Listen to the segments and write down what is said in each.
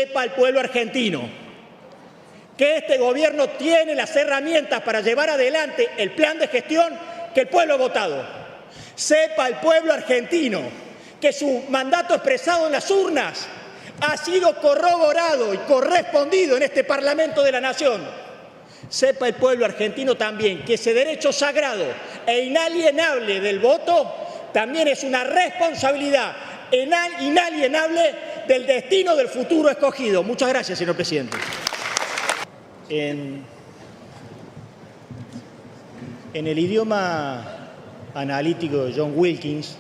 Sepa el pueblo argentino que este gobierno tiene las herramientas para llevar adelante el plan de gestión que el pueblo ha votado. Sepa el pueblo argentino que su mandato expresado en las urnas ha sido corroborado y correspondido en este Parlamento de la Nación. Sepa el pueblo argentino también que ese derecho sagrado e inalienable del voto también es una responsabilidad inalienable del destino del futuro escogido. Muchas gracias, señor presidente. En el idioma analítico de John Wilkins,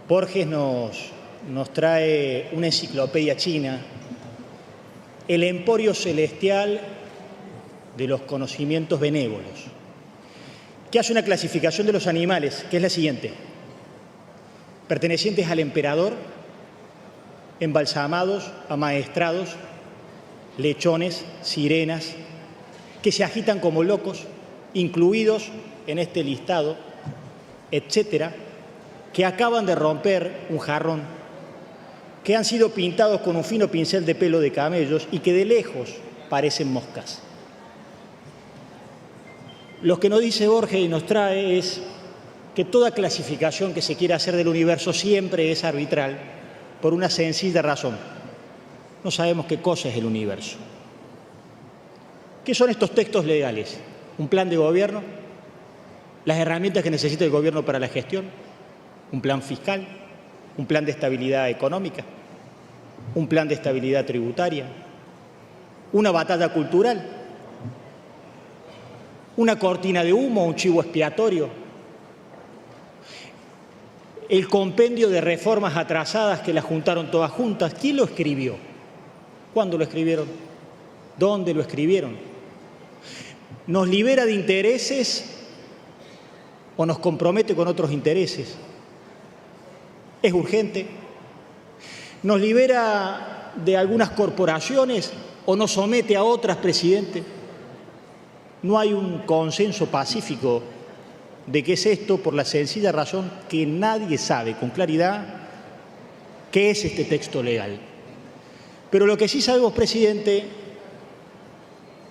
Borges nos trae una enciclopedia china, el emporio celestial de los conocimientos benévolos, que hace una clasificación de los animales, que es la siguiente: pertenecientes al emperador, embalsamados, amaestrados, lechones, sirenas, que se agitan como locos, incluidos en este listado, etcétera, que acaban de romper un jarrón, que han sido pintados con un fino pincel de pelo de camellos y que de lejos parecen moscas. Lo que nos dice Borges y nos trae es que toda clasificación que se quiera hacer del universo siempre es arbitral, por una sencilla razón: no sabemos qué cosa es el universo. ¿Qué son estos textos legales? ¿Un plan de gobierno? ¿Las herramientas que necesita el gobierno para la gestión? ¿Un plan fiscal? ¿Un plan de estabilidad económica? ¿Un plan de estabilidad tributaria? ¿Una batalla cultural? ¿Una cortina de humo? ¿Un chivo expiatorio? ¿El compendio de reformas atrasadas que las juntaron todas juntas? ¿Quién lo escribió? ¿Cuándo lo escribieron? ¿Dónde lo escribieron? ¿Nos libera de intereses o nos compromete con otros intereses? ¿Es urgente? ¿Nos libera de algunas corporaciones o nos somete a otras, presidente? No hay un consenso pacífico de qué es esto, por la sencilla razón que nadie sabe con claridad qué es este texto legal. Pero lo que sí sabemos, presidente,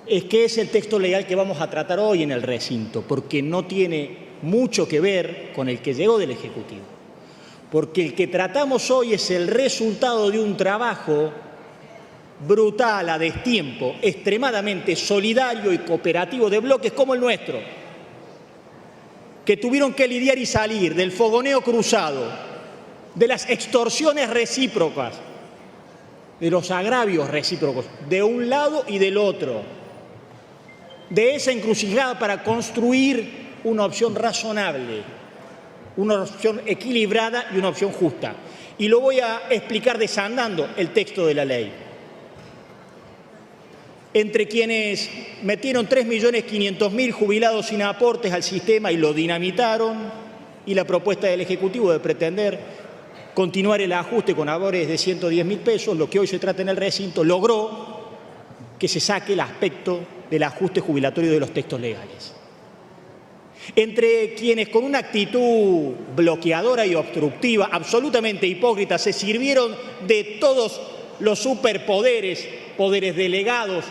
es qué es el texto legal que vamos a tratar hoy en el recinto, porque no tiene mucho que ver con el que llegó del Ejecutivo. Porque el que tratamos hoy es el resultado de un trabajo brutal, a destiempo, extremadamente solidario y cooperativo de bloques como el nuestro, que tuvieron que lidiar y salir del fogoneo cruzado, de las extorsiones recíprocas, de los agravios recíprocos, de un lado y del otro, de esa encrucijada para construir una opción razonable, una opción equilibrada y una opción justa. Y lo voy a explicar desandando el texto de la ley. Entre quienes metieron 3.500.000 jubilados sin aportes al sistema y lo dinamitaron, y la propuesta del Ejecutivo de pretender continuar el ajuste con avores de 110.000 pesos, lo que hoy se trata en el recinto, logró que se saque el aspecto del ajuste jubilatorio de los textos legales. Entre quienes con una actitud bloqueadora y obstructiva, absolutamente hipócrita, se sirvieron de todos los superpoderes, poderes delegados,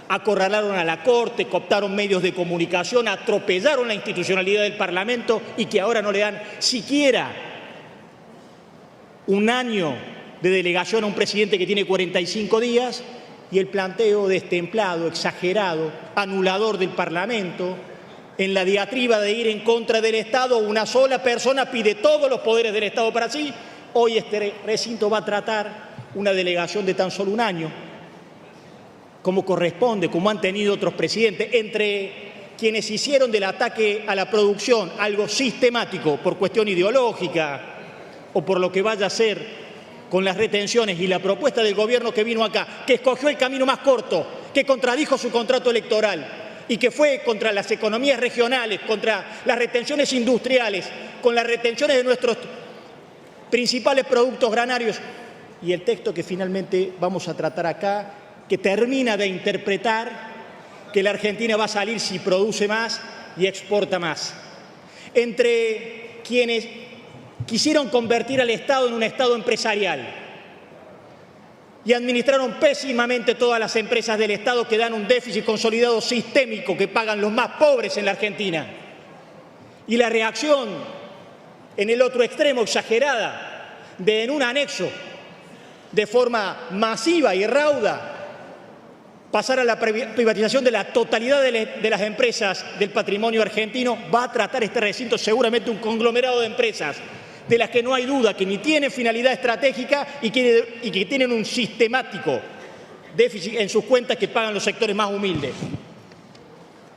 acorralaron a la Corte, cooptaron medios de comunicación, atropellaron la institucionalidad del Parlamento y que ahora no le dan siquiera un año de delegación a un presidente que tiene 45 días, y el planteo destemplado, exagerado, anulador del Parlamento, en la diatriba de ir en contra del Estado, una sola persona pide todos los poderes del Estado para sí. Hoy este recinto va a tratar una delegación de tan solo un año, como corresponde, como han tenido otros presidentes, entre quienes hicieron del ataque a la producción algo sistemático por cuestión ideológica o por lo que vaya a ser con las retenciones, y la propuesta del gobierno que vino acá, que escogió el camino más corto, que contradijo su contrato electoral y que fue contra las economías regionales, contra las retenciones industriales, con las retenciones de nuestros principales productos granarios, y el texto que finalmente vamos a tratar acá, que termina de interpretar que la Argentina va a salir si produce más y exporta más. Entre quienes quisieron convertir al Estado en un Estado empresarial, y administraron pésimamente todas las empresas del Estado que dan un déficit consolidado sistémico que pagan los más pobres en la Argentina. Y la reacción en el otro extremo, exagerada, de en un anexo, de forma masiva y rauda, pasar a la privatización de la totalidad de las empresas del patrimonio argentino, va a tratar este recinto seguramente un conglomerado de empresas de las que no hay duda que ni tienen finalidad estratégica y que tienen un sistemático déficit en sus cuentas que pagan los sectores más humildes.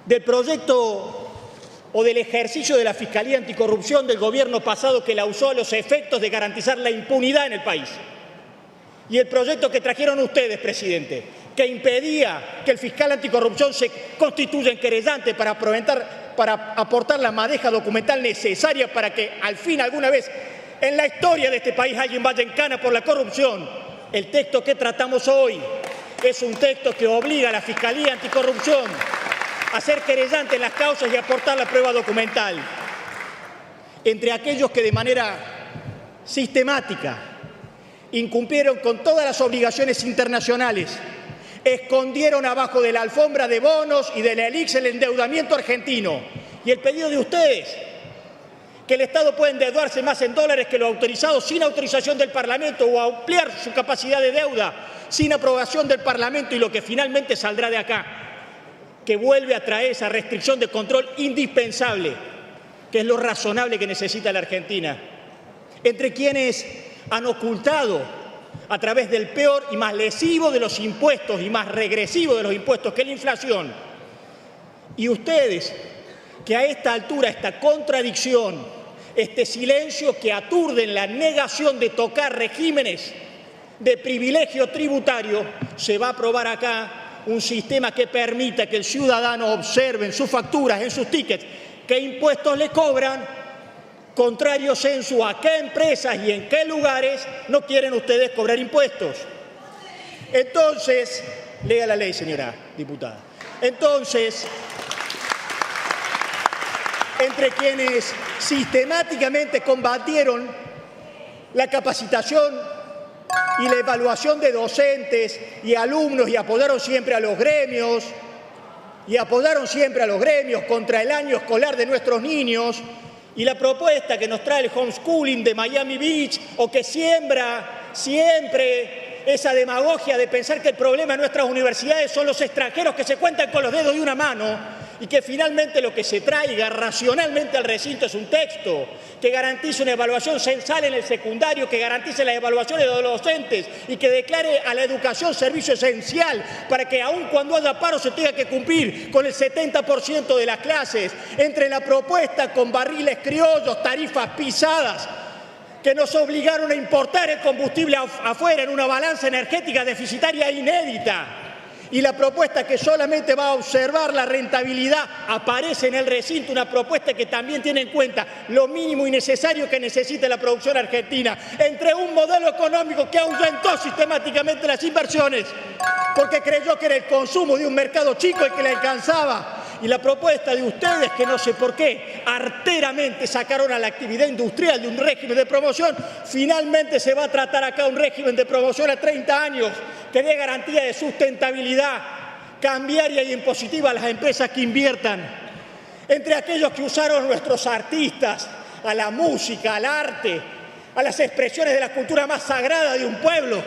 Del proyecto o del ejercicio de la Fiscalía Anticorrupción del gobierno pasado, que la usó a los efectos de garantizar la impunidad en el país. Y el proyecto que trajeron ustedes, presidente, que impedía que el fiscal anticorrupción se constituya en querellante para aportar la madeja documental necesaria para que al fin alguna vez en la historia de este país alguien vaya en cana por la corrupción. El texto que tratamos hoy es un texto que obliga a la Fiscalía Anticorrupción a ser querellante en las causas y aportar la prueba documental. Entre aquellos que de manera sistemática incumplieron con todas las obligaciones internacionales, escondieron abajo de la alfombra de bonos y de la elix el endeudamiento argentino. Y el pedido de ustedes, que el Estado puede endeudarse más en dólares que lo autorizado sin autorización del Parlamento o ampliar su capacidad de deuda sin aprobación del Parlamento, y lo que finalmente saldrá de acá, que vuelve a traer esa restricción de control indispensable, que es lo razonable que necesita la Argentina. Entre quienes han ocultado a través del peor y más lesivo de los impuestos y más regresivo de los impuestos, que es la inflación. Y ustedes, que a esta altura, esta contradicción, este silencio que aturden la negación de tocar regímenes de privilegio tributario, se va a aprobar acá un sistema que permita que el ciudadano observe en sus facturas, en sus tickets, qué impuestos le cobran, contrario censo a qué empresas y en qué lugares no quieren ustedes cobrar impuestos. Entonces, lea la ley, señora diputada. Entonces, entre quienes sistemáticamente combatieron la capacitación y la evaluación de docentes y alumnos y apoyaron siempre a los gremios, contra el año escolar de nuestros niños, y la propuesta que nos trae el homeschooling de Miami Beach, o que siembra siempre esa demagogia de pensar que el problema de nuestras universidades son los extranjeros que se cuentan con los dedos de una mano, y que finalmente lo que se traiga racionalmente al recinto es un texto que garantice una evaluación censal en el secundario, que garantice las evaluaciones de los docentes y que declare a la educación servicio esencial para que aun cuando haya paro se tenga que cumplir con el 70% de las clases. Entre la propuesta con barriles criollos, tarifas pisadas, que nos obligaron a importar el combustible afuera en una balanza energética deficitaria inédita, y la propuesta que solamente va a observar la rentabilidad, aparece en el recinto una propuesta que también tiene en cuenta lo mínimo y necesario que necesita la producción argentina, entre un modelo económico que ahuyentó sistemáticamente las inversiones porque creyó que era el consumo de un mercado chico el que le alcanzaba, y la propuesta de ustedes, que no sé por qué arteramente sacaron a la actividad industrial de un régimen de promoción. Finalmente se va a tratar acá un régimen de promoción a 30 años que dé garantía de sustentabilidad cambiaria y impositiva a las empresas que inviertan. Entre aquellos que usaron nuestros artistas, a la música, al arte, a las expresiones de la cultura más sagrada de un pueblo,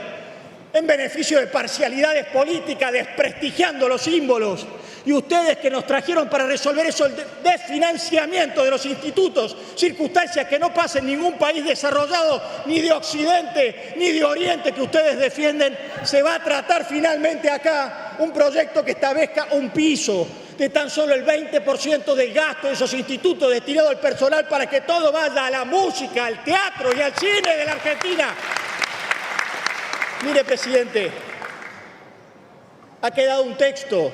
en beneficio de parcialidades políticas, desprestigiando los símbolos. Y ustedes, que nos trajeron para resolver eso el desfinanciamiento de los institutos, circunstancias que no pasa en ningún país desarrollado, ni de Occidente, ni de Oriente, que ustedes defienden. Se va a tratar finalmente acá un proyecto que establezca un piso de tan solo el 20% del gasto de esos institutos destinado al personal, para que todo vaya a la música, al teatro y al cine de la Argentina. Mire, presidente, ha quedado un texto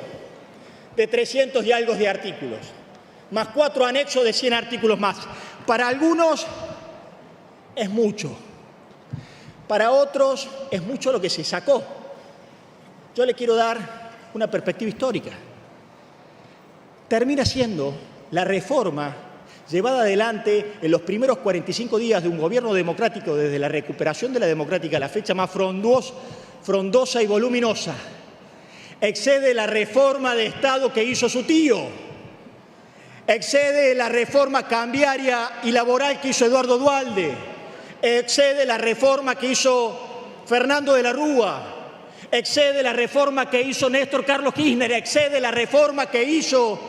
de 300 y algo de artículos, más 4 anexos de 100 artículos más. Para algunos es mucho, para otros es mucho lo que se sacó. Yo le quiero dar una perspectiva histórica. Termina siendo la reforma llevada adelante en los primeros 45 días de un gobierno democrático, desde la recuperación de la democrática a la fecha más frondosa y voluminosa. Excede la reforma de Estado que hizo su tío. Excede la reforma cambiaria y laboral que hizo Eduardo Duhalde. Excede la reforma que hizo Fernando de la Rúa. Excede la reforma que hizo Néstor Carlos Kirchner. Excede la reforma que hizo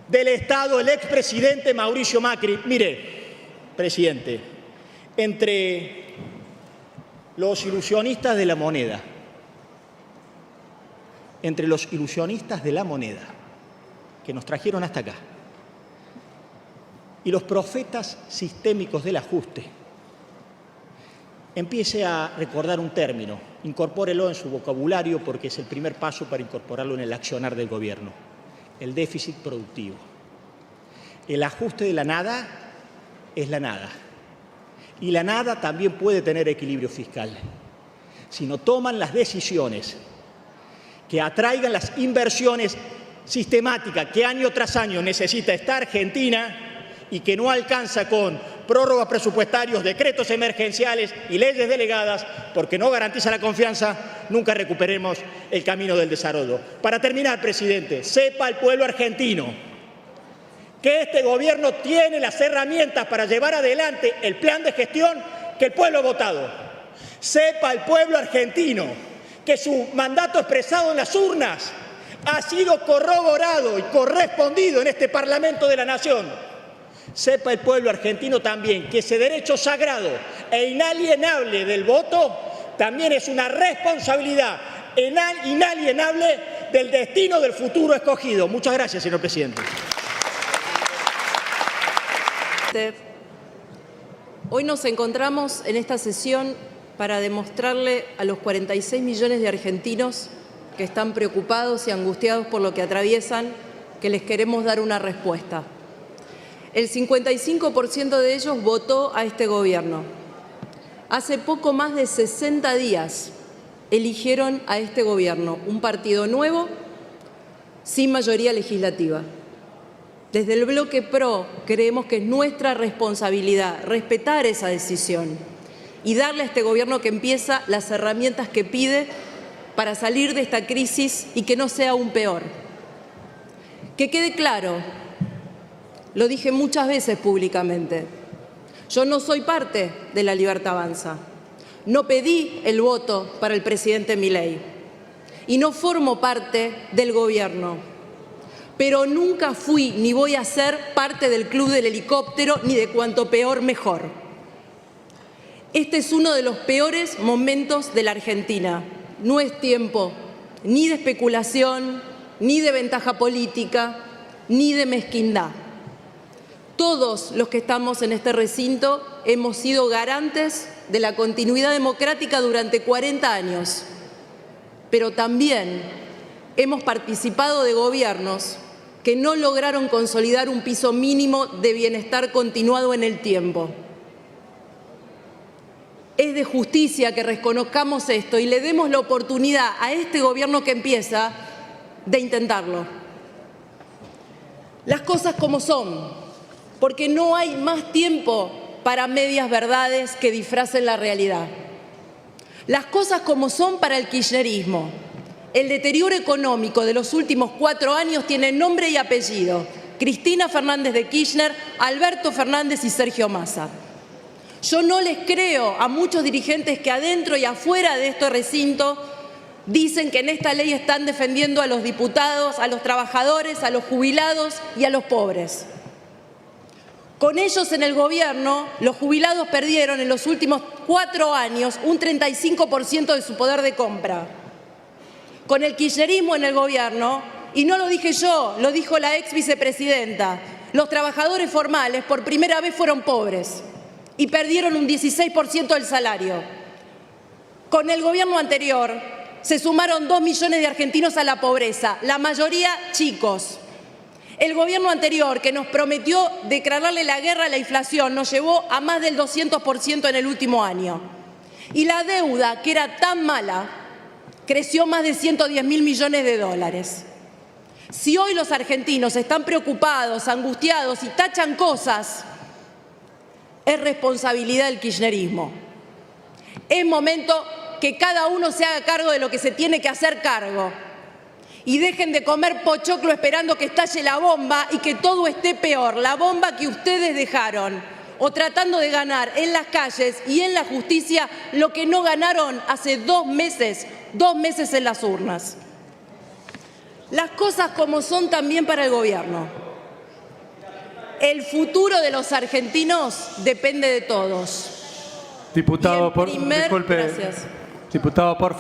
del Estado el expresidente Mauricio Macri. Mire, presidente, entre los ilusionistas de la moneda, que nos trajeron hasta acá, y los profetas sistémicos del ajuste, empiece a recordar un término, incorpórelo en su vocabulario porque es el primer paso para incorporarlo en el accionar del gobierno: el déficit productivo. El ajuste de la nada es la nada. Y la nada también puede tener equilibrio fiscal. Si no toman las decisiones que atraigan las inversiones sistemáticas que año tras año necesita esta Argentina y que no alcanza con prórrogas presupuestarios, decretos emergenciales y leyes delegadas, porque no garantiza la confianza, nunca recuperemos el camino del desarrollo. Para terminar, presidente, sepa el pueblo argentino que este gobierno tiene las herramientas para llevar adelante el plan de gestión que el pueblo ha votado. Sepa el pueblo argentino que su mandato expresado en las urnas ha sido corroborado y correspondido en este Parlamento de la Nación. Sepa el pueblo argentino también que ese derecho sagrado e inalienable del voto también es una responsabilidad inalienable del destino del futuro escogido. Muchas gracias, señor presidente. Hoy nos encontramos en esta sesión para demostrarle a los 46 millones de argentinos que están preocupados y angustiados por lo que atraviesan que les queremos dar una respuesta. El 55% de ellos votó a este gobierno. Hace poco más de 60 días eligieron a este gobierno, un partido nuevo, sin mayoría legislativa. Desde el Bloque PRO creemos que es nuestra responsabilidad respetar esa decisión y darle a este gobierno que empieza las herramientas que pide para salir de esta crisis y que no sea aún peor. Que quede claro, lo dije muchas veces públicamente, yo no soy parte de La Libertad Avanza, no pedí el voto para el presidente Milei y no formo parte del gobierno. Pero nunca fui ni voy a ser parte del club del helicóptero ni de cuanto peor mejor. Este es uno de los peores momentos de la Argentina. No es tiempo ni de especulación, ni de ventaja política, ni de mezquindad. Todos los que estamos en este recinto hemos sido garantes de la continuidad democrática durante 40 años, pero también hemos participado de gobiernos que no lograron consolidar un piso mínimo de bienestar continuado en el tiempo. Es de justicia que reconozcamos esto y le demos la oportunidad a este gobierno que empieza de intentarlo. Las cosas como son, porque no hay más tiempo para medias verdades que disfracen la realidad. Las cosas como son para el kirchnerismo. El deterioro económico de los últimos 4 años tiene nombre y apellido: Cristina Fernández de Kirchner, Alberto Fernández y Sergio Massa. Yo no les creo a muchos dirigentes que adentro y afuera de este recinto dicen que en esta ley están defendiendo a los diputados, a los trabajadores, a los jubilados y a los pobres. Con ellos en el gobierno, los jubilados perdieron en los últimos 4 años un 35% de su poder de compra. Con el kirchnerismo en el gobierno, y no lo dije yo, lo dijo la ex vicepresidenta, los trabajadores formales por primera vez fueron pobres y perdieron un 16% del salario. Con el gobierno anterior se sumaron 2 millones de argentinos a la pobreza, la mayoría chicos. El gobierno anterior, que nos prometió declararle la guerra a la inflación, nos llevó a más del 200% en el último año. Y la deuda, que era tan mala, creció más de 110.000 millones de dólares. Si hoy los argentinos están preocupados, angustiados y tachan cosas, es responsabilidad del kirchnerismo. Es momento que cada uno se haga cargo de lo que se tiene que hacer cargo. Y dejen de comer pochoclo esperando que estalle la bomba y que todo esté peor, la bomba que ustedes dejaron, o tratando de ganar en las calles y en la justicia lo que no ganaron hace 2 meses en las urnas. Las cosas como son también para el gobierno. El futuro de los argentinos depende de todos. Diputado, disculpe. Gracias. Diputado, por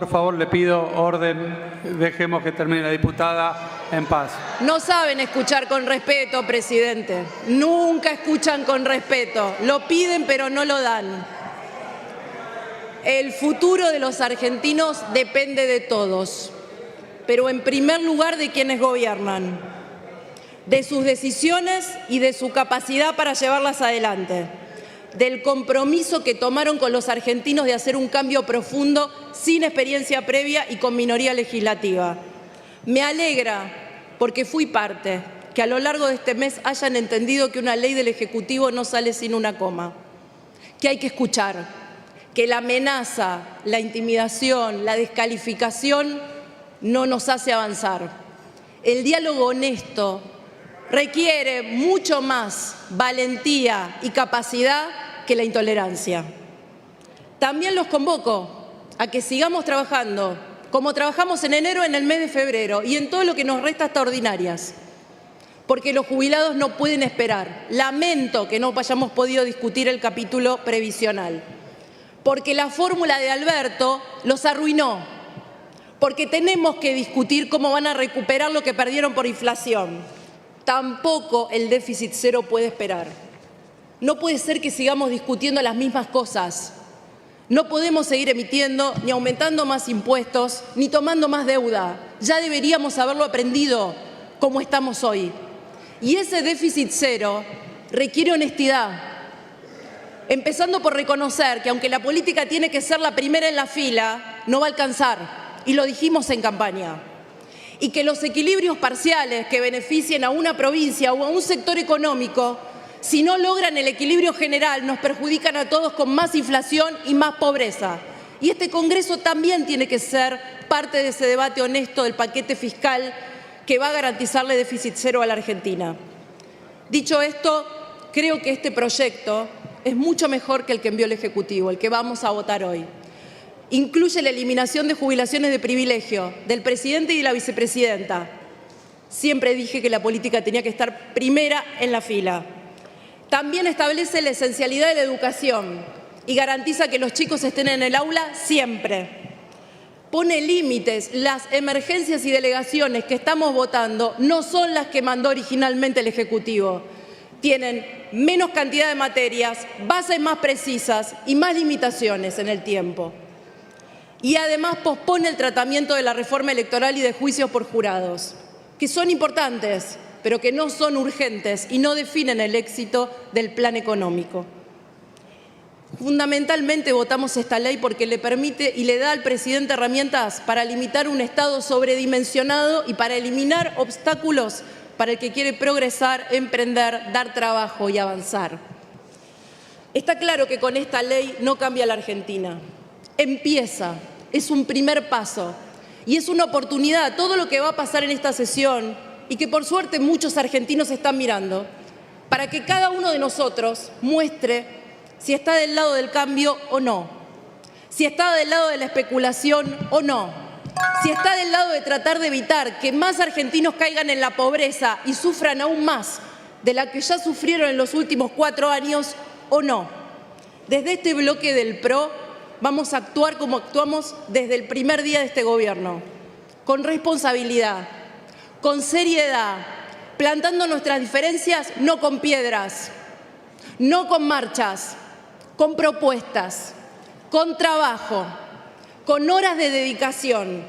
favor, le pido orden. Dejemos que termine la diputada en paz. No saben escuchar con respeto, presidente. Nunca escuchan con respeto. Lo piden, pero no lo dan. El futuro de los argentinos depende de todos, pero en primer lugar de quienes gobiernan, de sus decisiones y de su capacidad para llevarlas adelante, del compromiso que tomaron con los argentinos de hacer un cambio profundo sin experiencia previa y con minoría legislativa. Me alegra, porque fui parte, que a lo largo de este mes hayan entendido que una ley del Ejecutivo no sale sin una coma, que hay que escuchar, que la amenaza, la intimidación, la descalificación no nos hace avanzar. El diálogo honesto requiere mucho más valentía y capacidad que la intolerancia. También los convoco a que sigamos trabajando, como trabajamos en enero, en el mes de febrero y en todo lo que nos resta hasta ordinarias, porque los jubilados no pueden esperar. Lamento que no hayamos podido discutir el capítulo previsional, porque la fórmula de Alberto los arruinó, porque tenemos que discutir cómo van a recuperar lo que perdieron por inflación. Tampoco el déficit cero puede esperar. No puede ser que sigamos discutiendo las mismas cosas. No podemos seguir emitiendo, ni aumentando más impuestos, ni tomando más deuda. Ya deberíamos haberlo aprendido como estamos hoy. Y ese déficit cero requiere honestidad, empezando por reconocer que aunque la política tiene que ser la primera en la fila, no va a alcanzar, y lo dijimos en campaña. Y que los equilibrios parciales que beneficien a una provincia o a un sector económico, si no logran el equilibrio general, nos perjudican a todos con más inflación y más pobreza. Y este Congreso también tiene que ser parte de ese debate honesto del paquete fiscal que va a garantizarle déficit cero a la Argentina. Dicho esto, creo que este proyecto es mucho mejor que el que envió el Ejecutivo, el que vamos a votar hoy. Incluye la eliminación de jubilaciones de privilegio del presidente y de la vicepresidenta. Siempre dije que la política tenía que estar primera en la fila. También establece la esencialidad de la educación y garantiza que los chicos estén en el aula siempre. Pone límites. Las emergencias y delegaciones que estamos votando no son las que mandó originalmente el Ejecutivo. Tienen menos cantidad de materias, bases más precisas y más limitaciones en el tiempo. Y además pospone el tratamiento de la reforma electoral y de juicios por jurados, que son importantes, pero que no son urgentes y no definen el éxito del plan económico. Fundamentalmente votamos esta ley porque le permite y le da al presidente herramientas para limitar un Estado sobredimensionado y para eliminar obstáculos para el que quiere progresar, emprender, dar trabajo y avanzar. Está claro que con esta ley no cambia la Argentina. Empieza, es un primer paso y es una oportunidad. Todo lo que va a pasar en esta sesión y que por suerte muchos argentinos están mirando, para que cada uno de nosotros muestre si está del lado del cambio o no, si está del lado de la especulación o no, si está del lado de tratar de evitar que más argentinos caigan en la pobreza y sufran aún más de la que ya sufrieron en los últimos 4 años o no. Desde este bloque del PRO vamos a actuar como actuamos desde el primer día de este gobierno, con responsabilidad, con seriedad, plantando nuestras diferencias no con piedras, no con marchas, con propuestas, con trabajo, con horas de dedicación,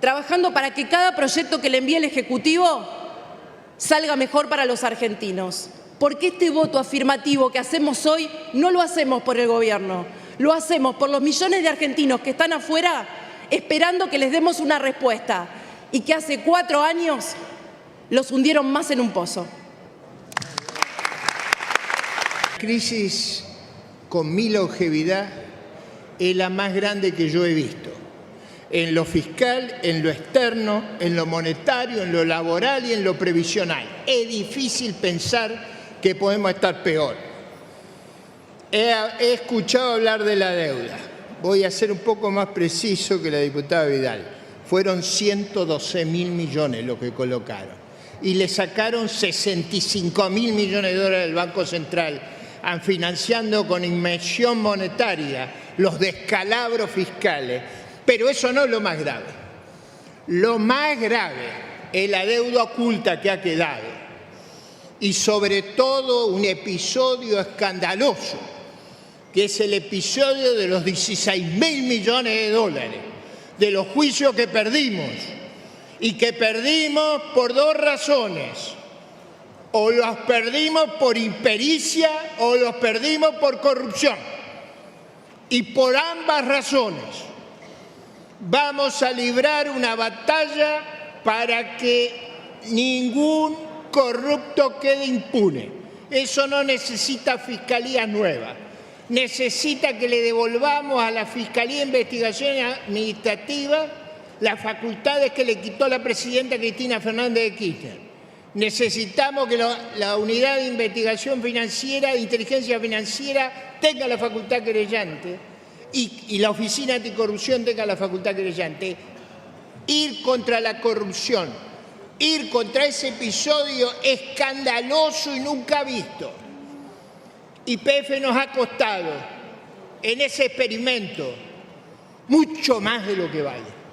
trabajando para que cada proyecto que le envíe el Ejecutivo salga mejor para los argentinos. Porque este voto afirmativo que hacemos hoy no lo hacemos por el gobierno, lo hacemos por los millones de argentinos que están afuera esperando que les demos una respuesta y que hace 4 años los hundieron más en un pozo. Crisis con mi longevidad es la más grande que yo he visto. En lo fiscal, en lo externo, en lo monetario, en lo laboral y en lo previsional. Es difícil pensar que podemos estar peor. He escuchado hablar de la deuda. Voy a ser un poco más preciso que la diputada Vidal. Fueron 112.000 millones lo que colocaron. Y le sacaron 65.000 millones de dólares del Banco Central, financiando con inmersión monetaria los descalabros fiscales. Pero eso no es lo más grave. Lo más grave es la deuda oculta que ha quedado. Y sobre todo un episodio escandaloso, que es el episodio de los 16.000 millones de dólares, de los juicios que perdimos, y que perdimos por dos razones. O los perdimos por impericia o los perdimos por corrupción. Y por ambas razones vamos a librar una batalla para que ningún corrupto quede impune. Eso no necesita fiscalías nuevas. Necesita que le devolvamos a la Fiscalía de Investigación Administrativa las facultades que le quitó la presidenta Cristina Fernández de Kirchner. Necesitamos que la Unidad de Investigación Financiera, de Inteligencia Financiera, tenga la facultad querellante y la Oficina Anticorrupción tenga la facultad querellante. Ir contra la corrupción, ir contra ese episodio escandaloso y nunca visto. YPF nos ha costado en ese experimento mucho más de lo que vale.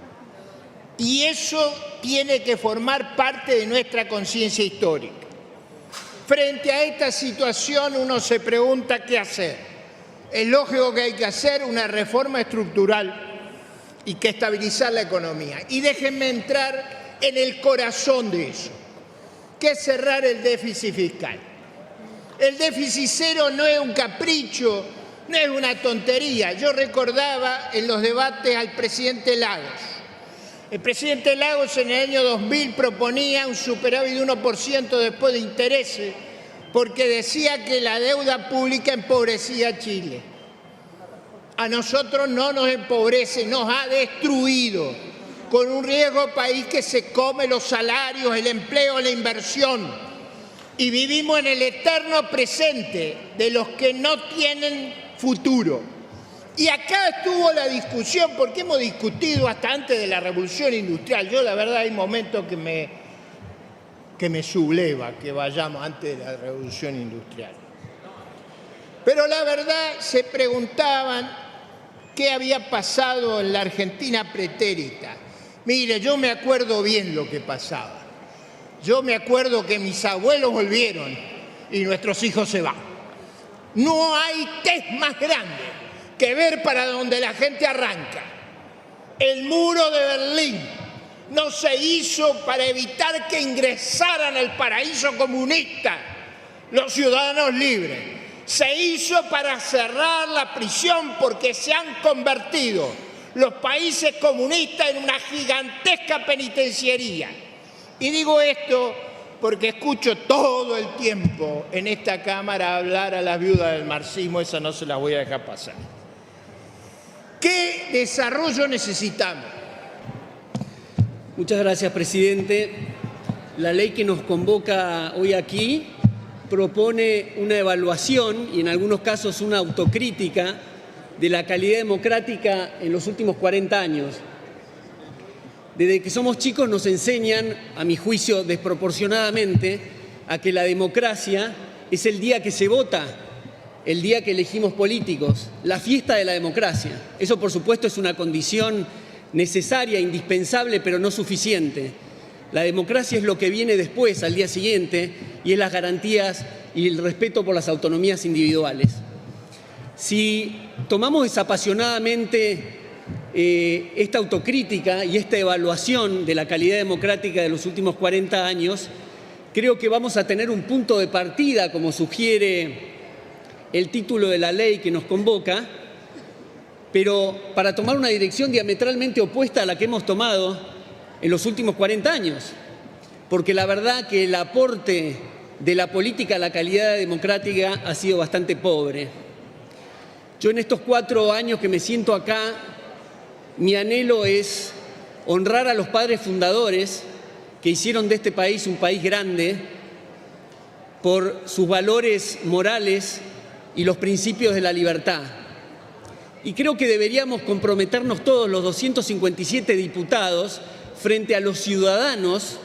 Y eso tiene que formar parte de nuestra conciencia histórica. Frente a esta situación uno se pregunta qué hacer. Es lógico que hay que hacer una reforma estructural y que estabilizar la economía. Y déjenme entrar en el corazón de eso, que es cerrar el déficit fiscal. El déficit cero no es un capricho, no es una tontería. Yo recordaba en los debates al presidente Lagos. El presidente Lagos en el año 2000 proponía un superávit de 1% después de intereses, porque decía que la deuda pública empobrecía a Chile. A nosotros no nos empobrece, nos ha destruido, con un riesgo país que se come los salarios, el empleo, la inversión. Y vivimos en el eterno presente de los que no tienen futuro. Y acá estuvo la discusión, porque hemos discutido hasta antes de la Revolución Industrial. Yo, la verdad, hay momentos que me subleva que vayamos antes de la Revolución Industrial. Pero la verdad, se preguntaban qué había pasado en la Argentina pretérita. Mire, yo me acuerdo bien lo que pasaba. Yo me acuerdo que mis abuelos volvieron y nuestros hijos se van. No hay test más grande que ver para donde la gente arranca. El muro de Berlín no se hizo para evitar que ingresaran al paraíso comunista los ciudadanos libres. Se hizo para cerrar la prisión porque se han convertido los países comunistas en una gigantesca penitenciaría. Y digo esto porque escucho todo el tiempo en esta Cámara hablar a las viudas del marxismo, esa no se las voy a dejar pasar. ¿Qué desarrollo necesitamos? Muchas gracias, presidente. La ley que nos convoca hoy aquí propone una evaluación y en algunos casos una autocrítica de la calidad democrática en los últimos 40 años. Desde que somos chicos nos enseñan, a mi juicio desproporcionadamente, a que la democracia es el día que se vota, el día que elegimos políticos, la fiesta de la democracia. Eso, por supuesto, es una condición necesaria, indispensable, pero no suficiente. La democracia es lo que viene después, al día siguiente, y es las garantías y el respeto por las autonomías individuales. Si tomamos desapasionadamente esta autocrítica y esta evaluación de la calidad democrática de los últimos 40 años, creo que vamos a tener un punto de partida, como sugiere el título de la ley que nos convoca, pero para tomar una dirección diametralmente opuesta a la que hemos tomado en los últimos 40 años. Porque la verdad que el aporte de la política a la calidad democrática ha sido bastante pobre. Yo en estos 4 años que me siento acá, mi anhelo es honrar a los padres fundadores que hicieron de este país un país grande por sus valores morales y los principios de la libertad. Y creo que deberíamos comprometernos todos los 257 diputados frente a los ciudadanos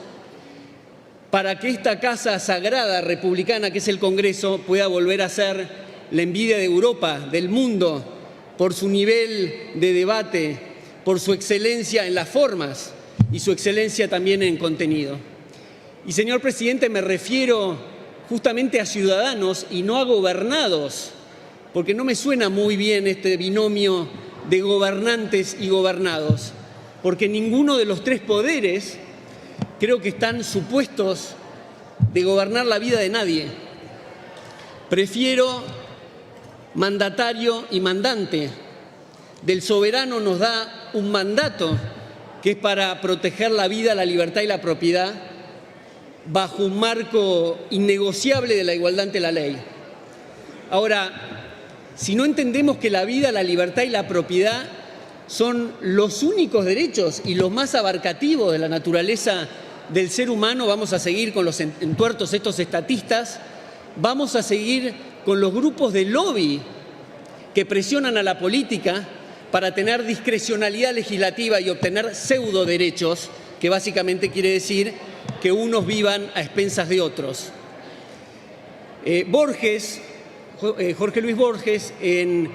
para que esta casa sagrada republicana que es el Congreso pueda volver a ser la envidia de Europa, del mundo, por su nivel de debate, por su excelencia en las formas y su excelencia también en contenido. Y, señor presidente, me refiero justamente a ciudadanos y no a gobernados, porque no me suena muy bien este binomio de gobernantes y gobernados, porque ninguno de los 3 poderes creo que están supuestos de gobernar la vida de nadie. Prefiero mandatario y mandante. Del soberano nos da un mandato que es para proteger la vida, la libertad y la propiedad bajo un marco innegociable de la igualdad ante la ley. Ahora, si no entendemos que la vida, la libertad y la propiedad son los únicos derechos y los más abarcativos de la naturaleza del ser humano, vamos a seguir con los entuertos estos estatistas, vamos a seguir con los grupos de lobby que presionan a la política para tener discrecionalidad legislativa y obtener pseudo derechos, que básicamente quiere decir que unos vivan a expensas de otros. Jorge Luis Borges, en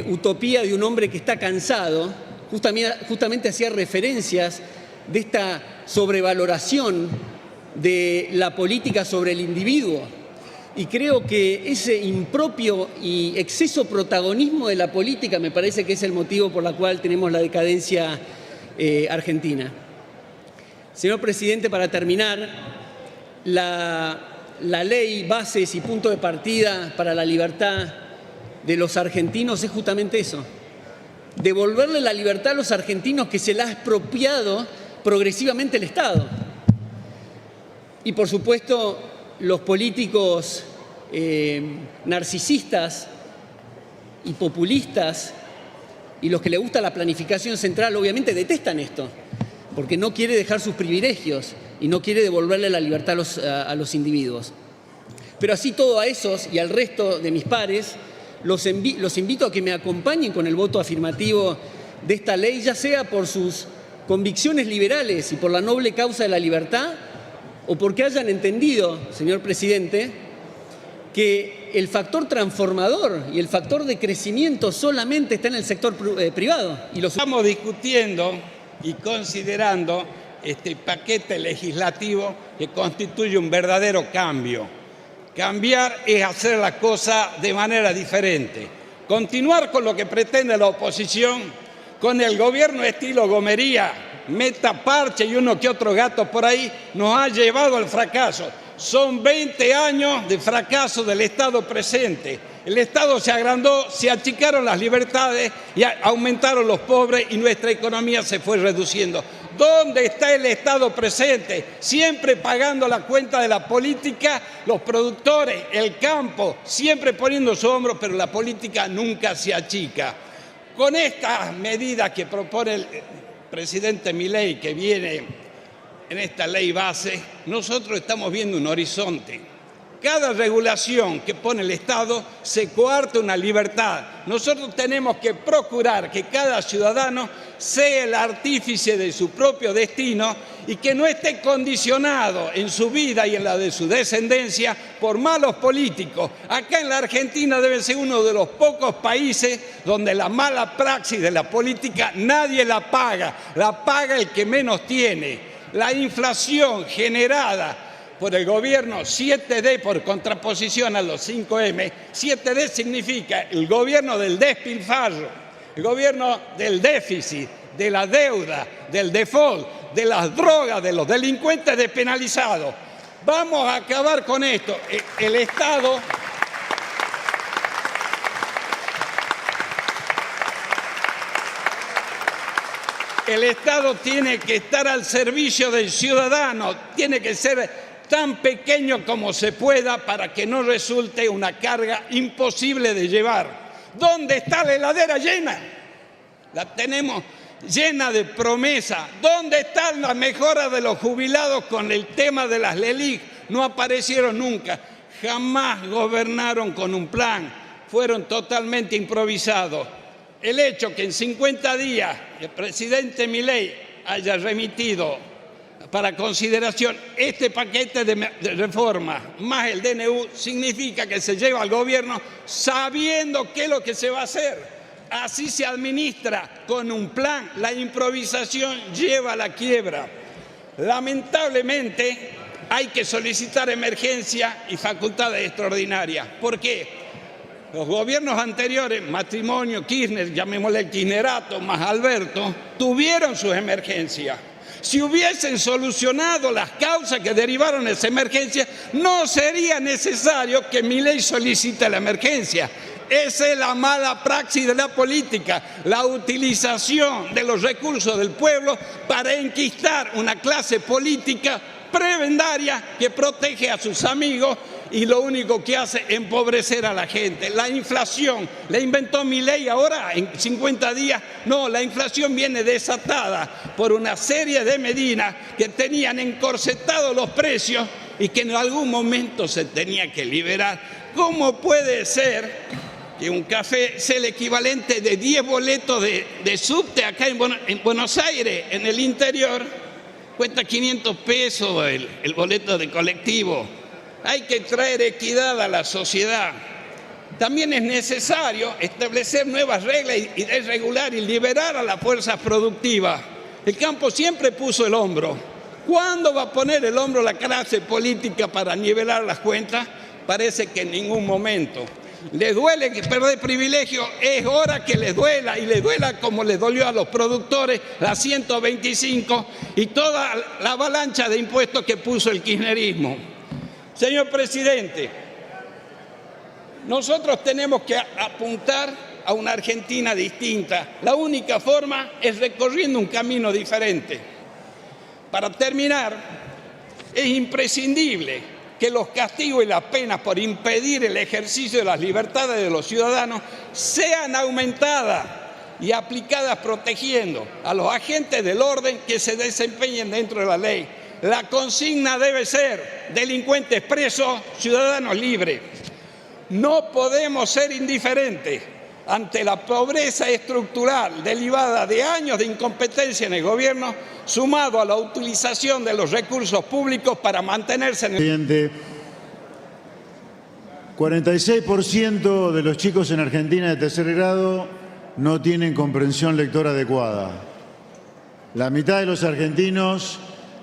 Utopía de un hombre que está cansado, justamente hacía referencias de esta sobrevaloración de la política sobre el individuo. Y creo que ese impropio y exceso protagonismo de la política me parece que es el motivo por el cual tenemos la decadencia argentina. Señor presidente, para terminar, la ley, bases y punto de partida para la libertad de los argentinos es justamente eso. Devolverle la libertad a los argentinos que se la ha expropiado progresivamente el Estado. Y por supuesto, los políticos narcisistas y populistas y los que les gusta la planificación central obviamente detestan esto, porque no quiere dejar sus privilegios y no quiere devolverle la libertad a los individuos. Pero así todo a esos y al resto de mis pares, los invito a que me acompañen con el voto afirmativo de esta ley, ya sea por sus convicciones liberales y por la noble causa de la libertad, o porque hayan entendido, señor presidente, que el factor transformador y el factor de crecimiento solamente está en el sector privado. Y Estamos discutiendo y considerando este paquete legislativo que constituye un verdadero cambio. Cambiar es hacer la cosa de manera diferente. Continuar con lo que pretende la oposición, con el gobierno estilo Gomería, meta parche y uno que otro gato por ahí, nos ha llevado al fracaso. Son 20 años de fracaso del Estado presente. El Estado se agrandó, se achicaron las libertades y aumentaron los pobres y nuestra economía se fue reduciendo. ¿Dónde está el Estado presente? Siempre pagando la cuenta de la política, los productores, el campo, siempre poniendo su hombro, pero la política nunca se achica. Con estas medidas que propone el presidente Milei, que viene en esta ley base, nosotros estamos viendo un horizonte. Cada regulación que pone el Estado se coarta una libertad. Nosotros tenemos que procurar que cada ciudadano sea el artífice de su propio destino y que no esté condicionado en su vida y en la de su descendencia por malos políticos. Acá en la Argentina debe ser uno de los pocos países donde la mala praxis de la política nadie la paga el que menos tiene. La inflación generada por el gobierno 7D, por contraposición a los 5M, 7D significa el gobierno del despilfarro, el gobierno del déficit, de la deuda, del default, de las drogas, de los delincuentes despenalizados. Vamos a acabar con esto. El Estado tiene que estar al servicio del ciudadano, tiene que ser tan pequeño como se pueda para que no resulte una carga imposible de llevar. ¿Dónde está la heladera llena? La tenemos llena de promesas. ¿Dónde están las mejoras de los jubilados con el tema de las LELIC? No aparecieron nunca. Jamás gobernaron con un plan. Fueron totalmente improvisados. El hecho que en 50 días el presidente Milei haya remitido para consideración este paquete de reformas más el DNU significa que se lleva al gobierno sabiendo qué es lo que se va a hacer. Así se administra con un plan. La improvisación lleva a la quiebra. Lamentablemente hay que solicitar emergencia y facultades extraordinarias. ¿Por qué? Los gobiernos anteriores, Matrimonio, Kirchner, llamémosle el kirchnerato, más Alberto, tuvieron sus emergencias. Si hubiesen solucionado las causas que derivaron de esa emergencia, no sería necesario que Milei solicite la emergencia. Esa es la mala praxis de la política, la utilización de los recursos del pueblo para enquistar una clase política prebendaria que protege a sus amigos y lo único que hace es empobrecer a la gente. La inflación la inventó Milei ahora en 50 días. No, la inflación viene desatada por una serie de medidas que tenían encorsetados los precios y que en algún momento se tenía que liberar. ¿Cómo puede ser que un café sea el equivalente de 10 boletos de subte acá en Buenos Aires, en el interior? Cuesta 500 pesos el boleto de colectivo. Hay que traer equidad a la sociedad. También es necesario establecer nuevas reglas y desregular y liberar a las fuerzas productivas. El campo siempre puso el hombro. ¿Cuándo va a poner el hombro la clase política para nivelar las cuentas? Parece que en ningún momento. ¿Les duele perder privilegio? Es hora que les duela, y les duela como les dolió a los productores la 125 y toda la avalancha de impuestos que puso el kirchnerismo. Señor presidente, nosotros tenemos que apuntar a una Argentina distinta. La única forma es recorriendo un camino diferente. Para terminar, es imprescindible que los castigos y las penas por impedir el ejercicio de las libertades de los ciudadanos sean aumentadas y aplicadas protegiendo a los agentes del orden que se desempeñen dentro de la ley. La consigna debe ser delincuentes presos, ciudadanos libres. No podemos ser indiferentes ante la pobreza estructural derivada de años de incompetencia en el gobierno, sumado a la utilización de los recursos públicos para mantenerse en el... Presidente, 46% de los chicos en Argentina de tercer grado no tienen comprensión lectora adecuada. La mitad de los argentinos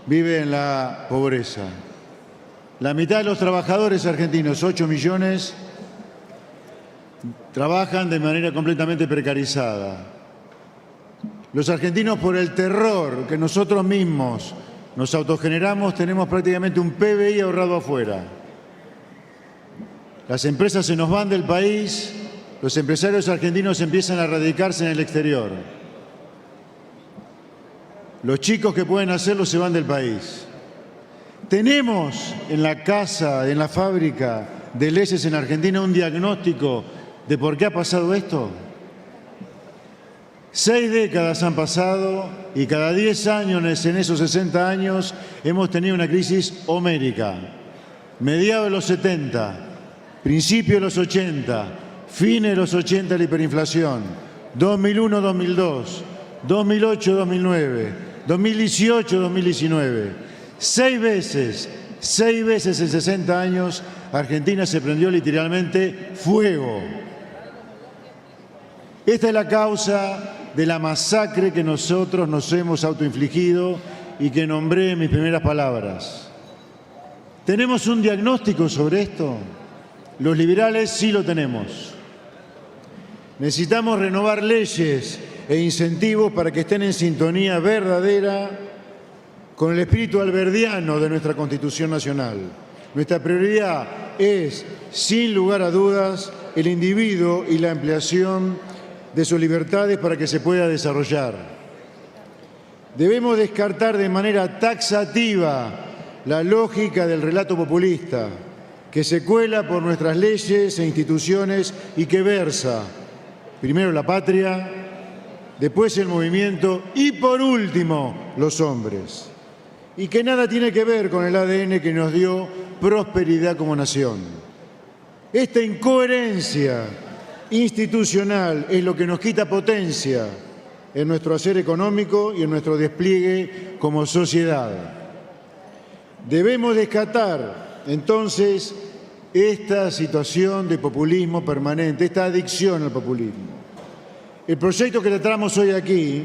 vive en la pobreza. La mitad de los trabajadores argentinos, 8 millones, trabajan de manera completamente precarizada. Los argentinos, por el terror que nosotros mismos nos autogeneramos, tenemos prácticamente un PBI ahorrado afuera. Las empresas se nos van del país, los empresarios argentinos empiezan a radicarse en el exterior. Los chicos que pueden hacerlo se van del país. Tenemos en la casa, en la fábrica de leyes en Argentina un diagnóstico de por qué ha pasado esto. 6 décadas han pasado y cada 10 años en esos 60 años hemos tenido una crisis homérica. Mediados de los 70, principios de los 80, fines de los 80 la hiperinflación, 2001-2002, 2008-2009, 2018-2019. 6 veces en 60 años, Argentina se prendió literalmente fuego. Esta es la causa de la masacre que nosotros nos hemos autoinfligido y que nombré en mis primeras palabras. ¿Tenemos un diagnóstico sobre esto? Los liberales sí lo tenemos. Necesitamos renovar leyes e incentivos para que estén en sintonía verdadera con el espíritu alberdiano de nuestra Constitución Nacional. Nuestra prioridad es, sin lugar a dudas, el individuo y la ampliación de sus libertades para que se pueda desarrollar. Debemos descartar de manera taxativa la lógica del relato populista que se cuela por nuestras leyes e instituciones y que versa Primero la patria, después el movimiento y por último los hombres. Y que nada tiene que ver con el ADN que nos dio prosperidad como nación. Esta incoherencia institucional es lo que nos quita potencia en nuestro hacer económico y en nuestro despliegue como sociedad. Debemos descartar, entonces, esta situación de populismo permanente, esta adicción al populismo. El proyecto que tratamos hoy aquí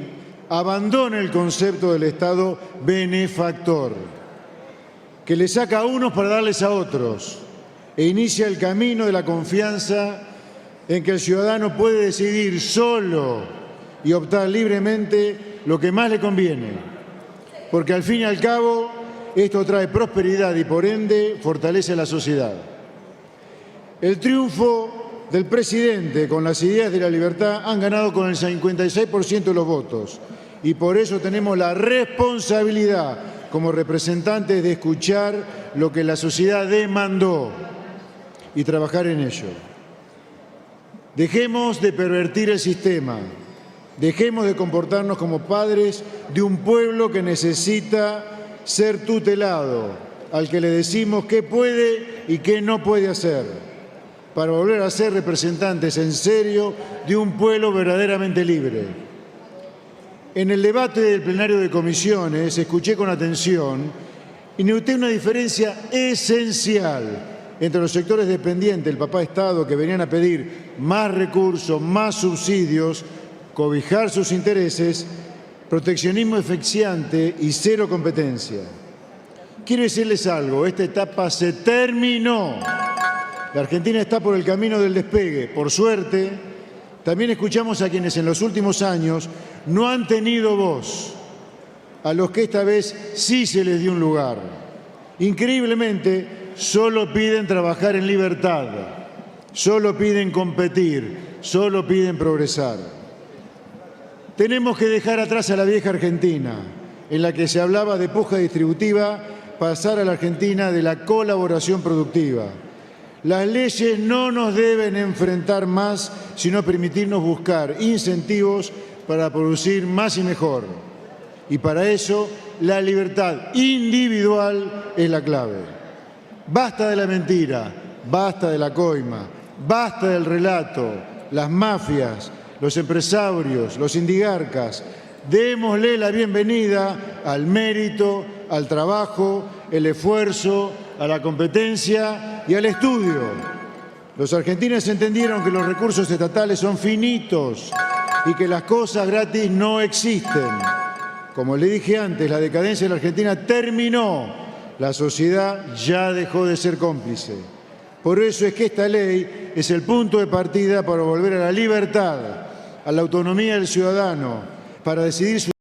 abandona el concepto del Estado benefactor, que le saca a unos para darles a otros, e inicia el camino de la confianza en que el ciudadano puede decidir solo y optar libremente lo que más le conviene, porque al fin y al cabo esto trae prosperidad y por ende fortalece a la sociedad. El triunfo del presidente con las ideas de la libertad han ganado con el 56% de los votos y por eso tenemos la responsabilidad como representantes de escuchar lo que la sociedad demandó y trabajar en ello. Dejemos de pervertir el sistema, dejemos de comportarnos como padres de un pueblo que necesita ser tutelado, al que le decimos qué puede y qué no puede hacer, para volver a ser representantes en serio de un pueblo verdaderamente libre. En el debate del plenario de comisiones escuché con atención y noté una diferencia esencial entre los sectores dependientes del papá Estado que venían a pedir más recursos, más subsidios, cobijar sus intereses, proteccionismo asfixiante y cero competencia. Quiero decirles algo, esta etapa se terminó. La Argentina está por el camino del despegue. Por suerte, también escuchamos a quienes en los últimos años no han tenido voz, a los que esta vez sí se les dio un lugar. Increíblemente, solo piden trabajar en libertad, solo piden competir, solo piden progresar. Tenemos que dejar atrás a la vieja Argentina, en la que se hablaba de puja distributiva, pasar a la Argentina de la colaboración productiva. Las leyes no nos deben enfrentar más, sino permitirnos buscar incentivos para producir más y mejor. Y para eso, la libertad individual es la clave. Basta de la mentira, basta de la coima, basta del relato, las mafias, los empresarios, los indigarcas. Démosle la bienvenida al mérito, al trabajo, el esfuerzo, a la competencia y al estudio. Los argentinos entendieron que los recursos estatales son finitos y que las cosas gratis no existen. Como le dije antes, la decadencia de la Argentina terminó. La sociedad ya dejó de ser cómplice. Por eso es que esta ley es el punto de partida para volver a la libertad, a la autonomía del ciudadano, para decidir su